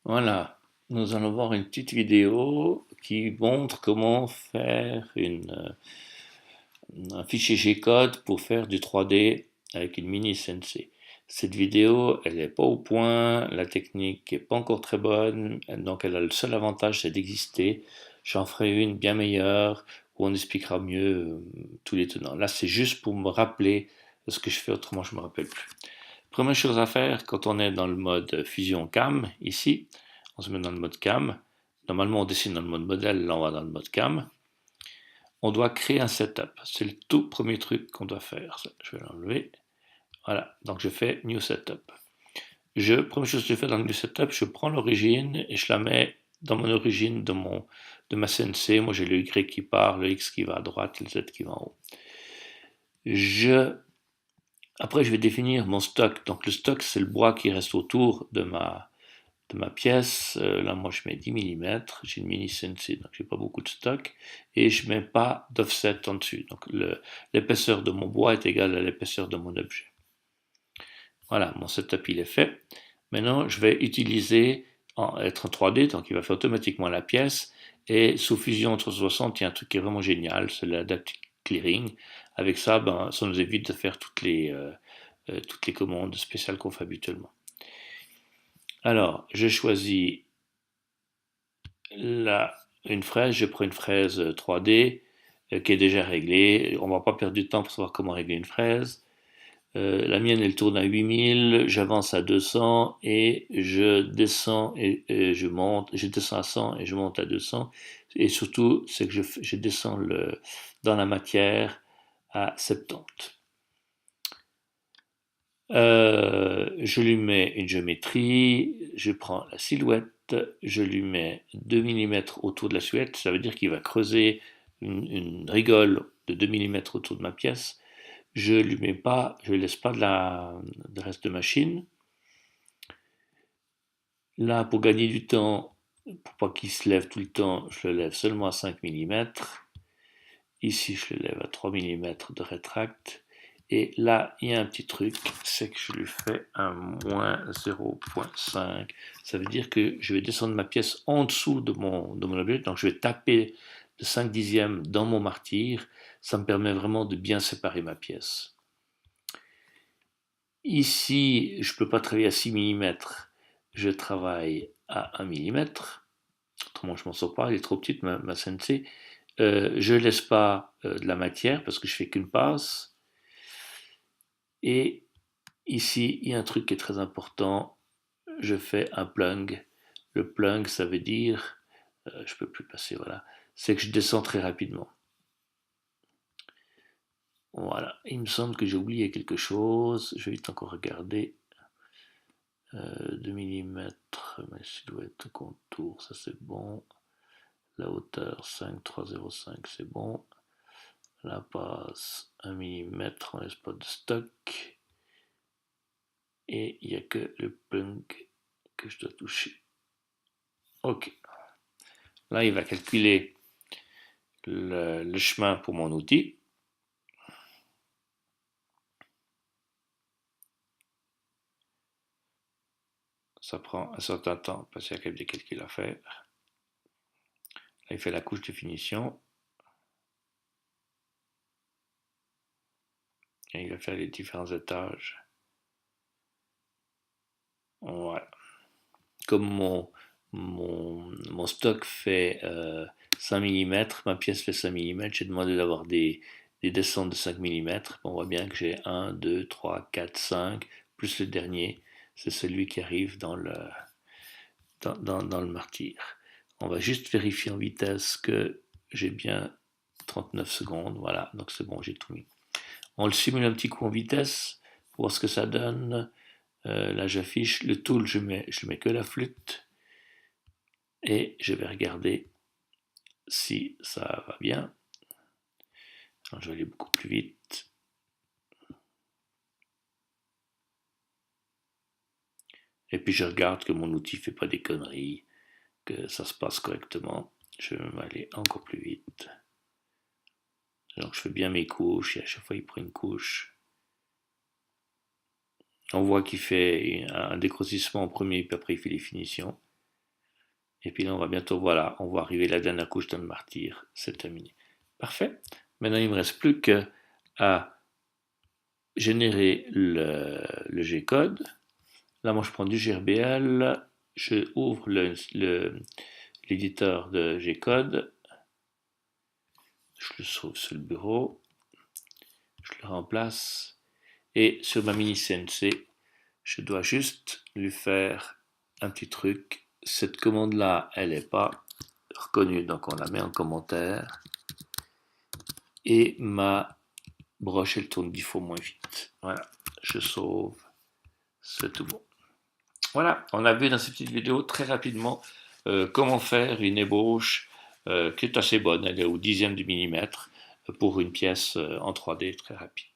Voilà, nous allons voir une petite vidéo qui montre comment faire un fichier G-code pour faire du 3D avec une mini CNC. Cette vidéo, elle n'est pas au point, la technique n'est pas encore très bonne, donc elle a le seul avantage, c'est d'exister. J'en ferai une bien meilleure où on expliquera mieux tous les tenants. Là, c'est juste pour me rappeler ce que je fais, autrement je ne me rappelle plus. Première chose à faire quand on est dans le mode fusion cam, ici, on se met dans le mode cam. Normalement, on dessine dans le mode modèle, là on va dans le mode cam. On doit créer un setup. C'est le tout premier truc qu'on doit faire. Je vais l'enlever. Voilà, donc je fais New Setup. Première chose que je fais dans le New Setup, je prends l'origine et je la mets dans mon origine de ma CNC. Moi j'ai le Y qui part, le X qui va à droite, le Z qui va en haut. Après je vais définir mon stock. Donc le stock c'est le bois qui reste autour de ma pièce. Là, moi, je mets 10 mm. J'ai une mini CNC, donc j'ai pas beaucoup de stock. Et je mets pas d'offset en dessus. Donc l'épaisseur de mon bois est égale à l'épaisseur de mon objet. Voilà, mon setup, il est fait. Maintenant, je vais utiliser être en 3D, donc il va faire automatiquement la pièce. Et sous Fusion 360, il y a un truc qui est vraiment génial, c'est l'Adaptive Clearing. Avec ça, ben, ça nous évite de faire toutes les commandes spéciales qu'on fait habituellement. Alors, je choisis là, une fraise, je prends une fraise 3D qui est déjà réglée. On va pas perdre du temps pour savoir comment régler une fraise. La mienne, elle tourne à 8000, j'avance à 200 et je descends et je monte. Je descends à 100 et je monte à 200. Et surtout, c'est que je descends dans la matière à 70. Je lui mets une géométrie, je prends la silhouette, je lui mets 2 mm autour de la silhouette, ça veut dire qu'il va creuser une rigole de 2 mm autour de ma pièce. Je lui mets pas, je laisse pas de reste de machine. Là, pour gagner du temps, pour pas qu'il se lève tout le temps, je le lève seulement à 5 mm. Ici, je le lève à 3 mm de rétract. Et là, il y a un petit truc, c'est que je lui fais un moins 0,5. Ça veut dire que je vais descendre ma pièce en dessous de mon objet. Donc, je vais taper de 5 dixièmes dans mon martyr. Ça me permet vraiment de bien séparer ma pièce. Ici, je ne peux pas travailler à 6 mm. Je travaille à 1 mm. Autrement, je m'en sors pas. Elle est trop petite, ma CNC. Je ne laisse pas de la matière parce que je fais qu'une passe. Et ici, il y a un truc qui est très important. Je fais un plung. Le plung, ça veut dire, je peux plus passer, voilà, c'est que je descends très rapidement. Voilà, il me semble que j'ai oublié quelque chose. Je vais vite encore regarder. 2 mm, ma silhouette, contour, ça c'est bon. La hauteur 5305, c'est bon. La passe 1 mm, on laisse pas de stock. Et il n'y a que le plug que je dois toucher. Ok. Là, il va calculer le chemin pour mon outil. Ça prend un certain temps parce qu'il y a des calculs à faire. Là, il fait la couche de finition. Et il va faire les différents étages. Voilà. Comme mon stock fait 5 mm, ma pièce fait 5 mm, j'ai demandé d'avoir des descentes de 5 mm. On voit bien que j'ai 1, 2, 3, 4, 5, plus le dernier, c'est celui qui arrive dans le martyr. On va juste vérifier en vitesse que j'ai bien 39 secondes, voilà, donc c'est bon, j'ai tout mis. On le simule un petit coup en vitesse pour voir ce que ça donne. Là j'affiche le tool, je mets que la flûte et je vais regarder si ça va bien. Alors, je vais aller beaucoup plus vite. Et puis je regarde que mon outil ne fait pas des conneries, que ça se passe correctement. Je vais aller encore plus vite. Donc je fais bien mes couches et à chaque fois il prend une couche. On voit qu'il fait un dégrossissement en premier, puis après il fait les finitions. Et puis là, on va bientôt, voilà, on va arriver à la dernière couche dans le martyr. C'est terminé. Parfait. Maintenant, il ne me reste plus qu'à générer le G-code. Là, moi, je prends du GRBL, je ouvre l'éditeur de G-code, je le sauve sur le bureau, je le remplace, et sur ma mini CNC, je dois juste lui faire un petit truc. Cette commande-là, elle n'est pas reconnue, donc on la met en commentaire. Et ma broche, elle tourne 10 fois moins vite. Voilà, je sauve, c'est tout bon. Voilà, on a vu dans cette petite vidéo très rapidement comment faire une ébauche qui est assez bonne, elle est au dixième du millimètre pour une pièce en 3D très rapide.